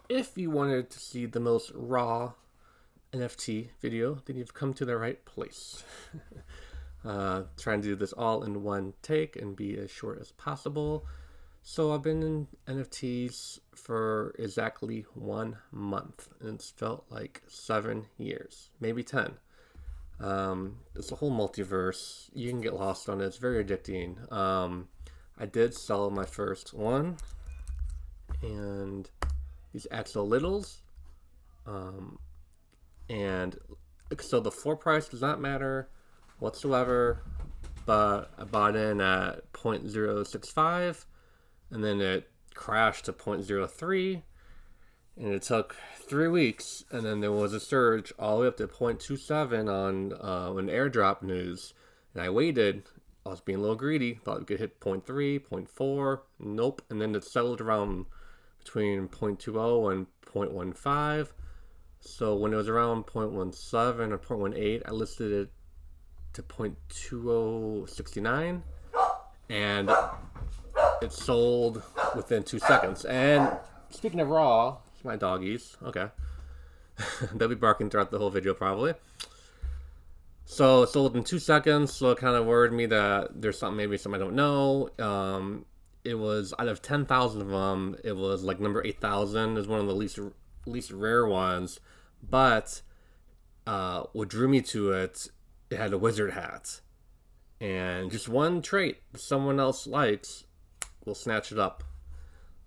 If you wanted to see the most raw NFT video, then you've come to the right place. Trying to do this all in one take and be as short as possible. So I've been in NFTs for exactly 1 month, and it's felt like 7 years, maybe 10. It's a whole multiverse. You can get lost on it. It's very addicting. I did sell my first one, and these Axo Littles. Um, and so the floor price does not matter whatsoever, but I bought in at 0.065, and then it crashed to 0.03, and it took 3 weeks, and then there was a surge all the way up to 0.27 on an airdrop news, and I waited. I was being a little greedy, thought we could hit 0.3, 0.4, nope, and then it settled around between 0.20 and 0.15. So when it was around 0.17 or 0.18, I listed it to 0.2069, and it sold within 2 seconds. And speaking of raw, it's my doggies. Okay. They'll be barking throughout the whole video probably. So it sold in 2 seconds, so it kind of worried me that there's maybe something I don't know. It was out of 10,000 of them, it was like number 8,000 is one of the least rare ones. But what drew me to it, it had a wizard hat, and just one trait someone else likes will snatch it up.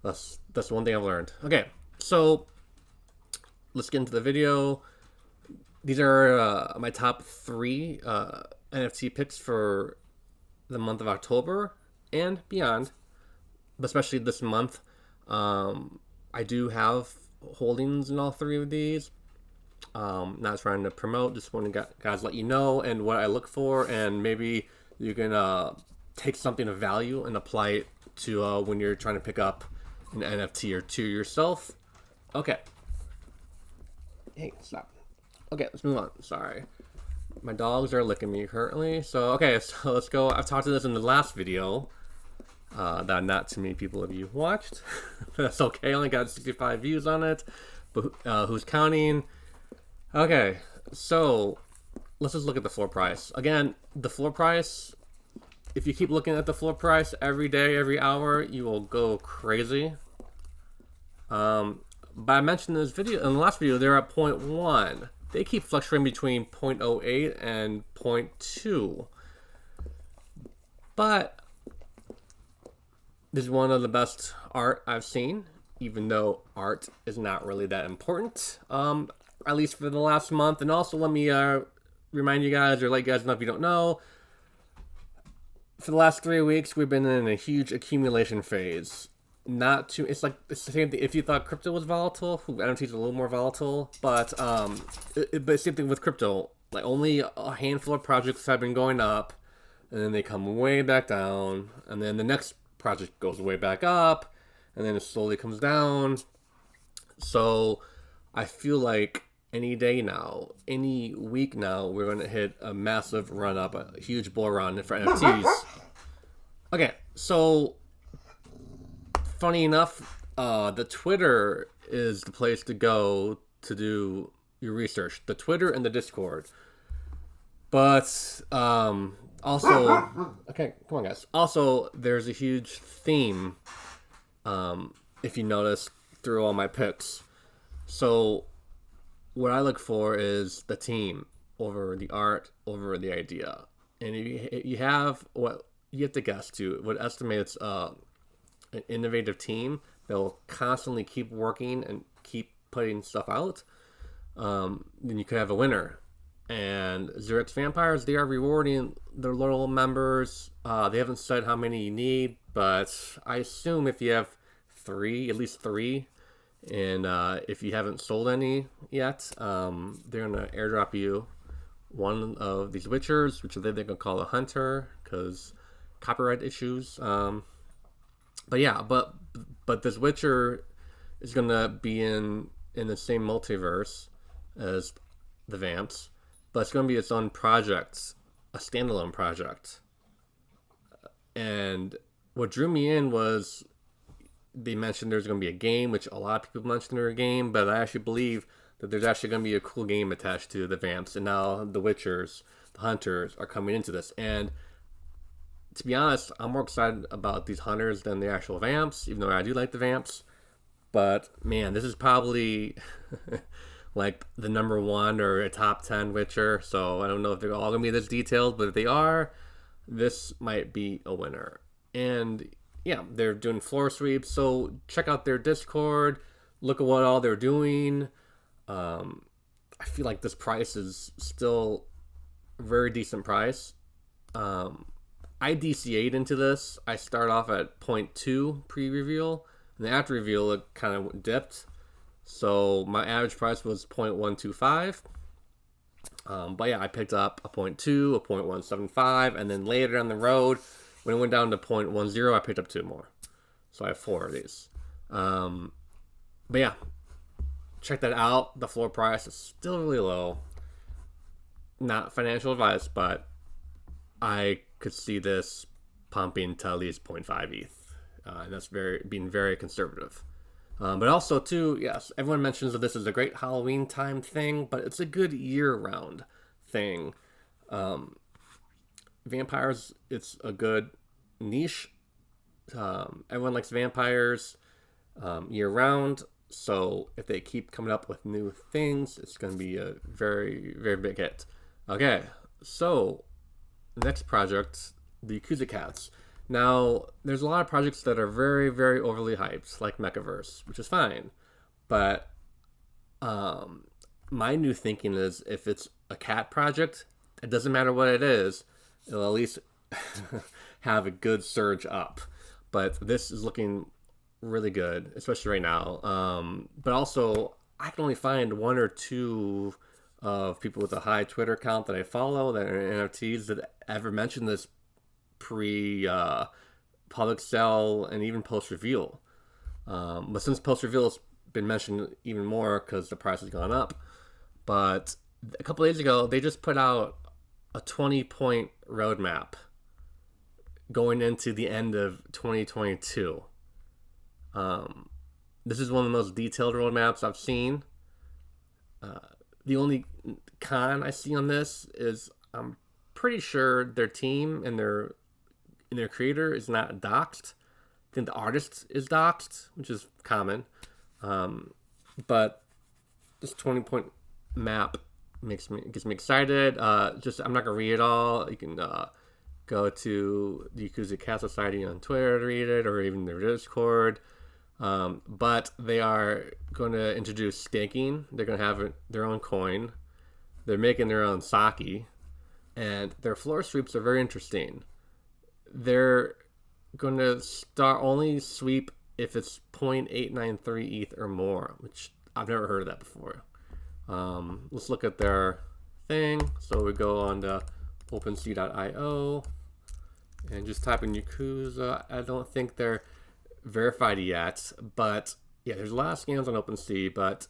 That's one thing I've learned. Okay, so let's get into the video. These are my top 3 NFT picks for the month of October and beyond, but especially this month. I do have holdings in all 3 of these. Not trying to promote, just want to guys let you know and what I look for, and maybe you can take something of value and apply it to when you're trying to pick up an NFT or two yourself. Okay. Hey, stop. Okay, let's move on. Sorry. My dogs are licking me currently. So, okay, so let's go. I've talked to this in the last video that not too many people of you watched. That's okay. I only got 65 views on it. But who's counting? Okay, so let's just look at the floor price. Again, the floor price, if you keep looking at the floor price every day, every hour, you will go crazy. But I mentioned in this video, in the last video, they're at 0.1. They keep fluctuating between 0.08 and 0.2. But this is one of the best art I've seen, even though art is not really that important, at least for the last month. And also, let me remind you guys, or let you guys know if you don't know, for the last 3 weeks, we've been in a huge accumulation phase. Not too. It's the same thing. If you thought crypto was volatile, NFTs are a little more volatile, but same thing with crypto. Like, only a handful of projects have been going up, and then they come way back down, and then the next project goes way back up, and then it slowly comes down. So I feel like any day now, any week now, we're going to hit a massive run up, a huge bull run for NFTs. Okay, so funny enough, the Twitter is the place to go to do your research. The Twitter and the Discord. But also, okay, come on, guys. Also, there's a huge theme, if you notice, through all my picks. So what I look for is the team over the art, over the idea. And you have what you have to guess to what estimates an innovative team that will constantly keep working and keep putting stuff out. Then you could have a winner. And Xerix Vampires, they are rewarding their loyal members. They haven't said how many you need, but I assume if you have 3, at least 3, and if you haven't sold any yet, they're going to airdrop you one of these Witchers, which they're going to call a Hunter, because copyright issues. But yeah, but this Witcher is going to be in the same multiverse as the Vamps, but it's going to be its own project, a standalone project. And what drew me in was they mentioned there's going to be a game, which a lot of people mentioned there's a game, but I actually believe that there's actually going to be a cool game attached to the vamps, and now the Witchers, the Hunters, are coming into this. And to be honest, I'm more excited about these Hunters than the actual vamps, even though I do like the vamps. But man, this is probably like the number one or a top 10 Witcher, so I don't know if they're all going to be this detailed, but if they are, this might be a winner. And yeah, they're doing floor sweeps, so check out their Discord, look at what all they're doing. I feel like this price is still a very decent price. I DCA'd into this. I start off at 0.2 pre-reveal, and then after reveal it kind of dipped. So my average price was 0.125. But yeah, I picked up a 0.2, a 0.175, and then later down the road, when it went down to 0.10, I picked up 2 more. So I have 4 of these. But yeah, check that out. The floor price is still really low. Not financial advice, but I could see this pumping to at least 0.5 ETH. And that's being very conservative. But also, too, yes, everyone mentions that this is a great Halloween time thing, but it's a good year-round thing. Vampires, it's a good niche. Everyone likes vampires year-round, so if they keep coming up with new things, it's going to be a very, very big hit. Okay, so next project, the Yakuza cats. Now, there's a lot of projects that are very, very overly hyped, like Mechaverse, which is fine. But my new thinking is if it's a cat project, it doesn't matter what it is, it'll at least have a good surge up. But this is looking really good, especially right now. But also, I can only find 1 or 2 of people with a high Twitter account that I follow that are NFTs that ever mentioned this public sell and even post reveal. But since post reveal has been mentioned even more because the price has gone up. But a couple days ago, they just put out a 20-point roadmap going into the end of 2022. This is one of the most detailed roadmaps I've seen. The only con I see on this is I'm pretty sure their team and their creator is not doxed. I think the artist is doxed, which is common. But this 20-point map gets me excited. Just I'm not gonna read it all. You can go to the Yakuza Cat Society on Twitter to read it, or even their Discord. But they are going to introduce staking. They're going to have their own coin. They're making their own sake. And their floor sweeps are very interesting. They're going to only sweep if it's 0.893 ETH or more, which I've never heard of that before. Let's look at their thing. So we go on to OpenSea.io and just type in Yakuza. I don't think they're verified yet, but yeah, there's a lot of scams on OpenSea, but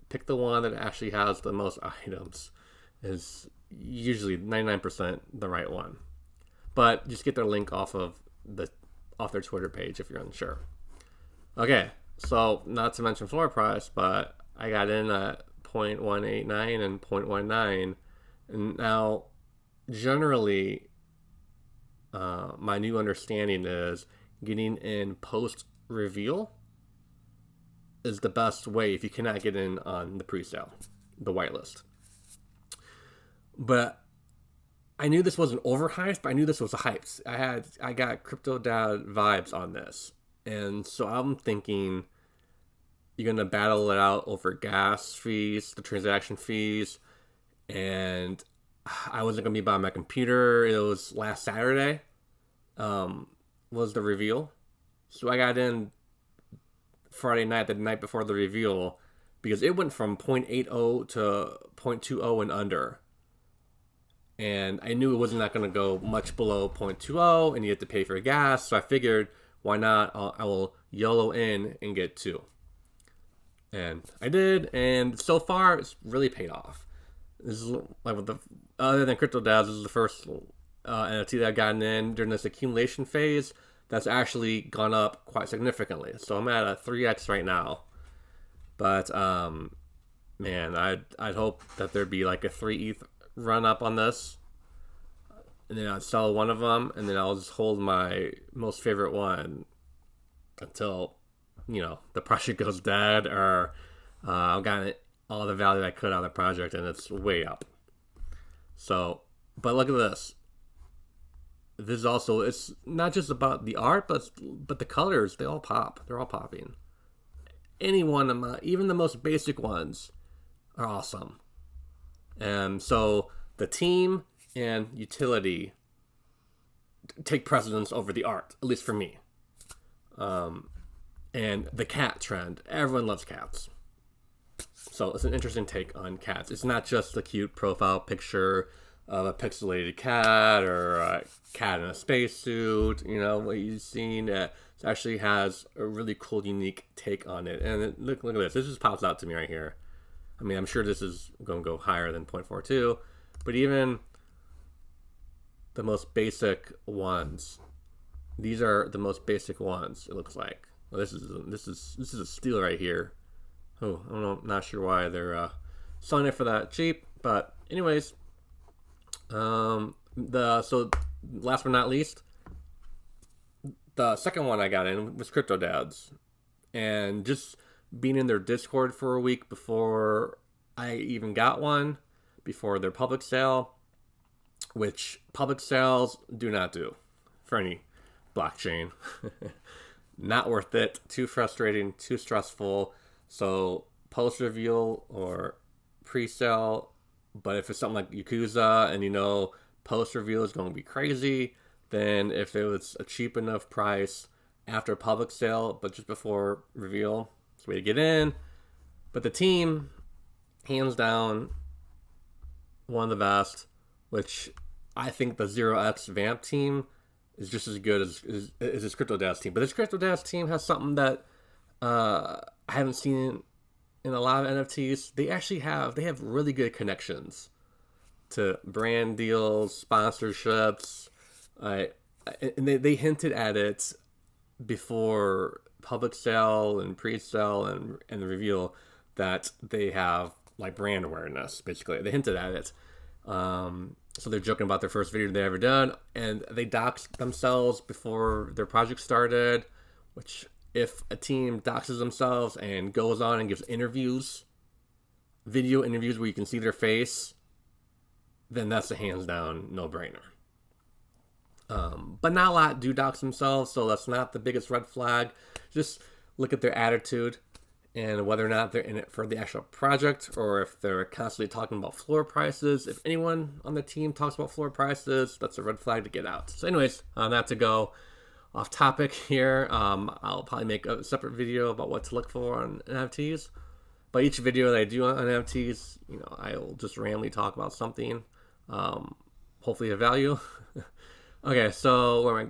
pick the one that actually has the most items. Is usually 99% the right one. But just get their link off their Twitter page if you're unsure. Okay, so not to mention floor price, but I got in at 0.189 and 0.19, and now generally my new understanding is getting in post reveal is the best way if you cannot get in on the pre-sale, the whitelist. But I knew this wasn't overhyped, but I knew this was a hype. I got CryptoDad vibes on this. And so I'm thinking you're going to battle it out over gas fees, the transaction fees. And I wasn't going to be by my computer. It was last Saturday was the reveal. So I got in Friday night, the night before the reveal, because it went from 0.80 to 0.20 and under. And I knew it was not going to go much below 0.20, and you had to pay for gas. So I figured, why not? I will YOLO in and get 2. And I did, and so far it's really paid off. This is like other than CryptoDads, this is the first NFT that I've gotten in during this accumulation phase. that's actually gone up quite significantly. So I'm at a 3x right now. But man, I'd hope that there'd be like a 3 ETH run up on this, and then I'd sell one of them, and then I'll just hold my most favorite one until, you know, the project goes dead, or I've gotten all the value I could out of the project and it's way up. So, but look at this. This is also, it's not just about the art, but the colors, they all pop. They're all popping. Any one of them, even the most basic ones, are awesome. And so the team and utility take precedence over the art, at least for me. And the cat trend, everyone loves cats. So it's an interesting take on cats. It's not just a cute profile picture of a pixelated cat or a cat in a spacesuit, you know, what you've seen. It actually has a really cool, unique take on it. And look at this. This just pops out to me right here. I mean, I'm sure this is going to go higher than 0.42, but even the most basic ones, these are the most basic ones, it looks like. Well, this is a steal right here. Oh, I'm not sure why they're selling it for that cheap, but anyways, so last but not least, the second one I got in was CryptoDads, and just being in their Discord for a week before I even got one, before their public sale, which public sales do not do for any blockchain. Not worth it. Too frustrating. Too stressful. So post reveal or pre-sale, but if it's something like Yakuza and you know post reveal is going to be crazy, then if it was a cheap enough price after public sale but just before reveal, it's a way to get in. But the team, hands down, one of the best, which I think the 0x Vamp team is just as good as this CryptoDads team. But this CryptoDads team has something that I haven't seen in a lot of NFTs. They have really good connections to brand deals, sponsorships. And they hinted at it before public sale and pre-sale and the reveal that they have like brand awareness. Basically, they hinted at it. So they're joking about their first video they ever done, and they doxed themselves before their project started, which if a team doxes themselves and goes on and gives interviews, video interviews where you can see their face, then that's a hands down no-brainer. But not a lot do dox themselves, so that's not the biggest red flag. Just look at their attitude and whether or not they're in it for the actual project or if they're constantly talking about floor prices. If anyone on the team talks about floor prices, that's a red flag to get out. So anyways, not to go off topic here. I'll probably make a separate video about what to look for on NFTs. But each video that I do on NFTs, you know, I'll just randomly talk about something, hopefully of value. Okay, so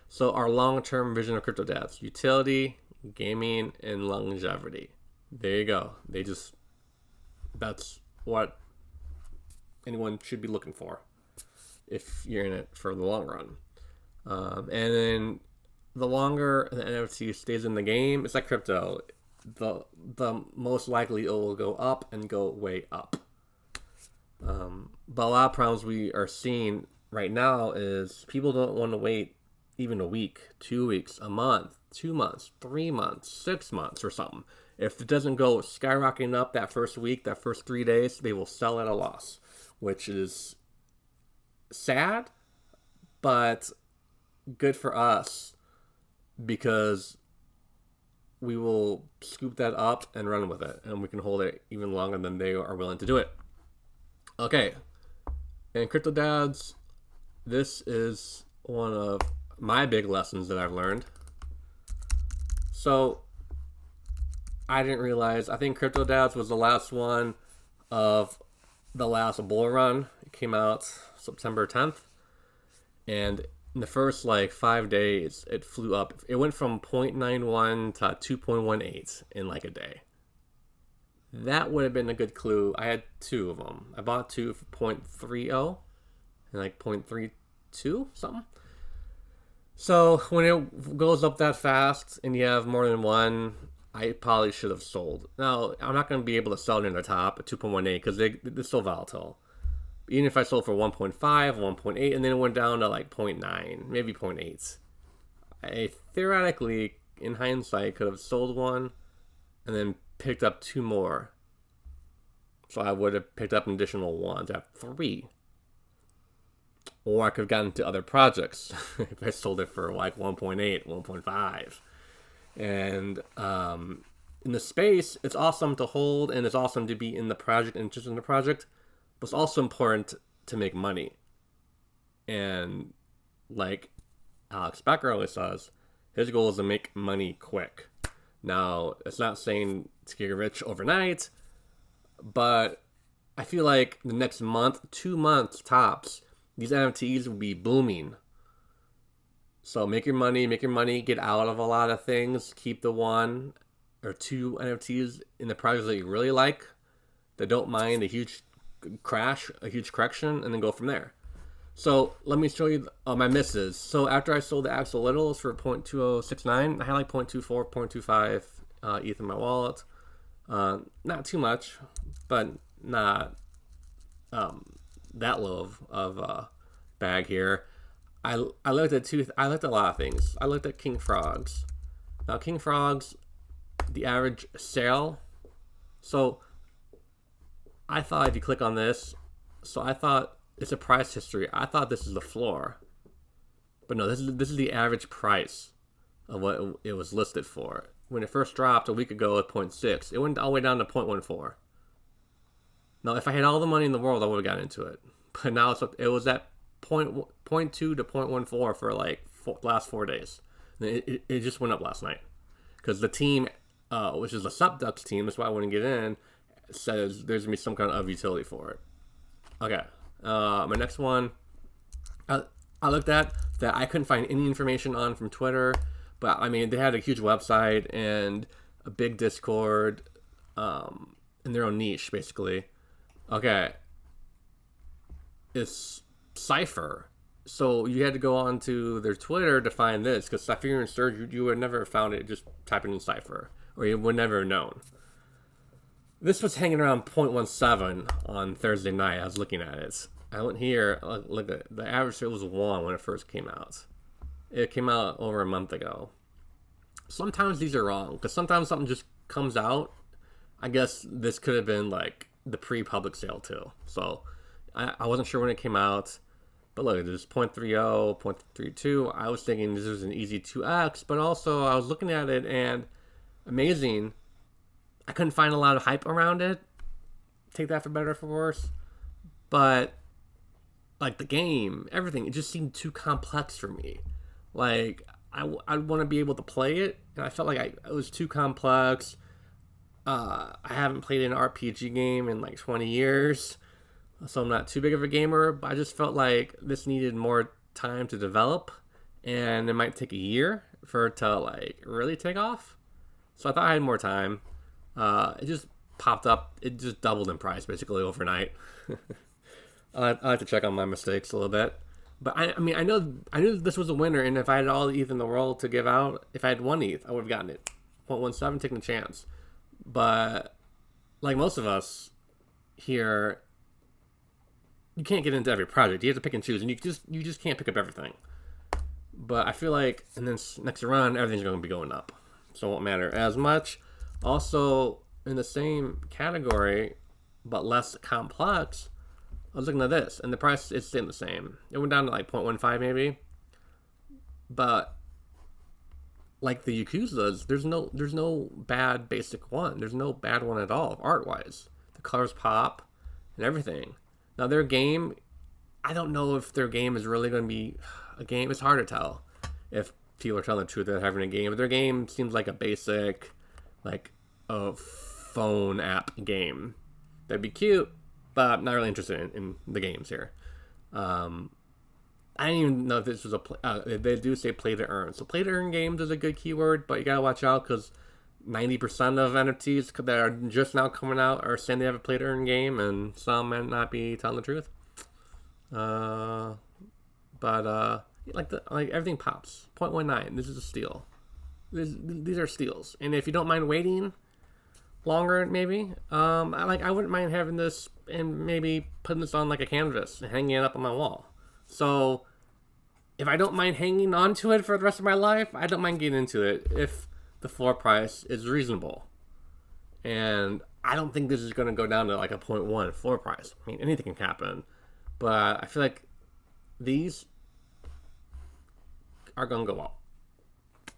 so our long-term vision of CryptoDads: utility, gaming, and longevity. There you go. That's what anyone should be looking for if you're in it for the long run. And then the longer the NFT stays in the game, it's like crypto. The most likely it will go up and go way up. But a lot of problems we are seeing right now is people don't want to wait even a week, 2 weeks, a month, 2 months, 3 months, 6 months or something. If it doesn't go skyrocketing up that first week, that first 3 days, they will sell at a loss, which is sad, but good for us because we will scoop that up and run with it, and we can hold it even longer than they are willing to do it. Okay, and CryptoDads, this is one of my big lessons that I've learned. So I didn't realize, I think CryptoDads was the last one of the last bull run. It came out September 10th, and in the first like 5 days it flew up. It went from 0.91 to 2.18 in like a day. That would have been a good clue. I had two of them. I bought two for 0.30 and like 0.32 something. So when it goes up that fast and you have more than one, I probably should have sold. Now I'm not going to be able to sell it in the top at 2.18 because they're still volatile. Even if I sold for 1.5, 1.8, and then it went down to like 0.9, maybe 0.8, I theoretically, in hindsight, could have sold one and then picked up two more. So I would have picked up an additional one to have three. Or I could have gotten to other projects if I sold it for like 1.8, 1.5. And in the space, it's awesome to hold and it's awesome to be in the project and just in the project. But it's also important to make money. And like Alex Becker always says, his goal is to make money quick. Now, it's not saying to get rich overnight, but I feel like the next month, 2 months tops, these NFTs will be booming. So make your money, get out of a lot of things, keep the one or two NFTs in the projects that you really like, that don't mind a huge crash, a huge correction, and then go from there. So let me show you my misses. So after I sold the Axel Littles for 0.2069, I had like 0.24, 0.25 ETH in my wallet. Not too much, but not that low of bag here. I looked at I looked at a lot of things. I looked at King Frogs. Now King Frogs, the average sale. So I thought if you click on this, so I thought it's a price history. I thought this is the floor, but no, this is the average price of what it was listed for. When it first dropped a week ago at 0.6, it went all the way down to 0.14. Now, if I had all the money in the world, I would have gotten into it. But now it was at 0.2 to 0.14 for like last 4 days. It just went up last night because the team, which is the Sept team, that's why I wouldn't get in, says there's gonna be some kind of utility for it. Okay, my next one, I looked at that I couldn't find any information on from Twitter, but I mean they had a huge website and a big Discord, in their own niche basically. Okay, it's Cypher. So you had to go on to their Twitter to find this because Cypher and Surge, you would never have found it just typing in Cypher, or you would never have known. This was hanging around 0.17 on Thursday night. I was looking at it. I went here. Look at the average sale was 1 when it first came out. It came out over a month ago. Sometimes these are wrong because sometimes something just comes out. I guess this could have been like the pre-public sale too. So I wasn't sure when it came out. But look, there's 0.30, 0.32. I was thinking this was an easy 2x, but also I was looking at it and amazing. I couldn't find a lot of hype around it. Take that for better or for worse. But like the game, everything, it just seemed too complex for me. Like I want to be able to play it, and I felt like it was too complex. I haven't played an RPG game in like 20 years, so I'm not too big of a gamer. But I just felt like this needed more time to develop, and it might take a year for it to like really take off. So I thought I had more time. It just popped up. It just doubled in price basically overnight. I have to check on my mistakes a little bit. But I mean, I knew this was a winner, and if I had all the ETH in the world to give out, if I had one ETH, I would have gotten it. 0.17, taking a chance. But like most of us here, you can't get into every project. You have to pick and choose, and you just can't pick up everything. But I feel like in this next run, everything's going to be going up, so it won't matter as much. Also, in the same category, but less complex, I was looking at this, and the price is staying the same. It went down to like 0.15 maybe. But like the Yakuzas, there's no bad basic one. There's no bad one at all, art-wise. The colors pop and everything. Now their game, I don't know if their game is really going to be a game. It's hard to tell if people are telling the truth they're having a game. But their game seems like a basic, like a phone app game. That'd be cute, but I'm not really interested in the games here. I didn't even know if this was they do say play to earn. So play to earn games is a good keyword, but you gotta watch out because 90% of NFTs that are just now coming out are saying they have a play to earn game, and some might not be telling the truth. But like everything pops. 0.19. This is a steal. These are steals. And if you don't mind waiting longer, maybe I wouldn't mind having this and maybe putting this on like a canvas and hanging it up on my wall. So if I don't mind hanging on to it for the rest of my life, I don't mind getting into it if the floor price is reasonable. And I don't think this is going to go down to like a 0.1 floor price. I mean, anything can happen. But I feel like these are going to go up.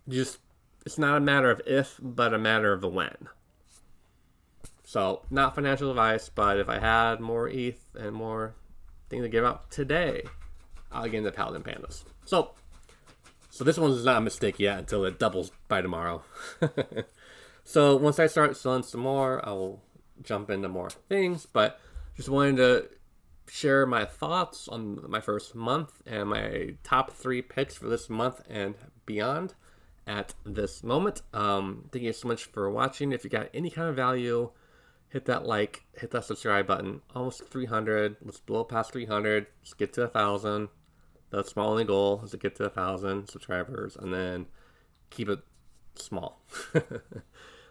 It's not a matter of if, but a matter of the when. So, not financial advice, but if I had more ETH and more things to give out today, I'll get into Paladin Pandas. So this one's not a mistake yet until it doubles by tomorrow. So once I start selling some more, I will jump into more things. But just wanted to share my thoughts on my first month and my top 3 picks for this month and beyond at this moment. Thank you so much for watching. If you got any kind of value, hit that like, hit that subscribe button. Almost 300. Let's blow past 300. Let's get to 1,000. That's my only goal, is to get to 1,000 subscribers and then keep it small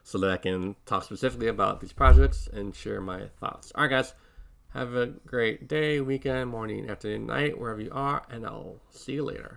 so that I can talk specifically about these projects and share my thoughts. All right, guys, have a great day, weekend, morning, afternoon, night, wherever you are, and I'll see you later.